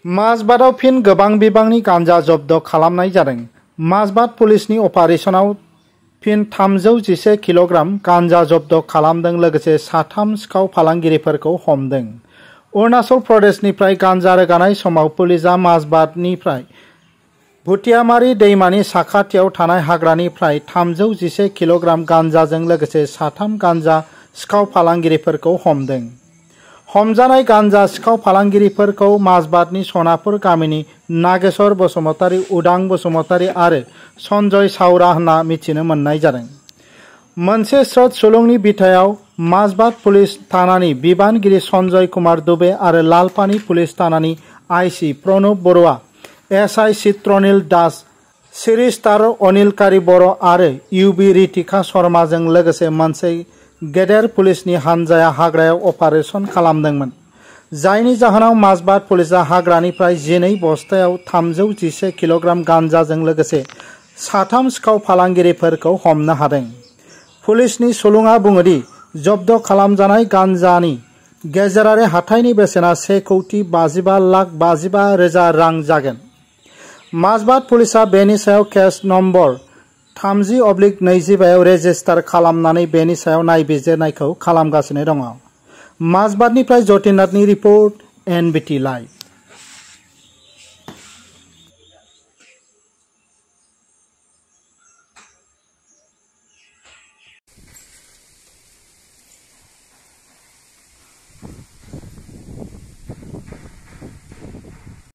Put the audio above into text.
माजबादाव फिन गोबां बिबांनि गांजा जब्द खालामनाय जादों। माजबाद पुलिसनि अपारेशनाव फिन 311 किल'ग्राम गांजा जब्द खालामदों लोगोसे 3 सिखाव फालांगिरिफोरखौ हमदों। अरुणाचल प्रदेशनिफ्राय गांजा रोगानाय समाव पुलिसआ माजबादनिफ्राय भुटियामारी दैमानि साखाथियाव थानाय हाग्रानिफ्राय 311 किल'ग्राम गांजाजों लोगोसे 3 गांजा सिखाव फालांगिरिफोरखौ हमदों। हमजानाय गांजा सिखाव फालांगिरिफोरखौ माजबादनि सनापुर गामिनि नागेश्वर बसुमतारी, उदां बसुमतारी आरो सन्जय सावरा होनना मिथिनो मोननाय जादों। मोनसे स्रोत सुलुंनि बिथायाव माजबाद पुलिस थानानि बिबानगिरि सन्जय कुमार दुबे आरो लालपानी पुलिस थानानि आईसी प्रणब बरुवा, एसआई चित्रनील दास, सिरिस्टार अनिल कारि बर' आरो इउबि रितिका शर्माजों लोगोसे मोनसे गेदेर पुलिसनि हानजाया हाग्रायाव अपारेशन खालामदोंमोन, जायनि जाहोनाव माजबाद पुलिसआ हाग्रानिफ्राय 12 बस्थायाव 311 किल'ग्राम गांजाजों लोगोसे 3 सिखाव फालांगिरिफोरखौ हमनो हादों। पुलिसनि सुलुङा बुङोदि जब्द खालामजानाय गांजानि गेजेरारि हाथाइनि बेसेना 1,55,55,000 रां जागोन। माजबाद पुलिसआ बेनि सायाव केस नम्बर 30/25 रेजिस्टार खालामनानै बेनि सायाव नायबिजिरनायखौ खालामगासिनो दङ। माजबादनिफ्राय जतिनाथनि रिपर्ट, NBT लाइभ।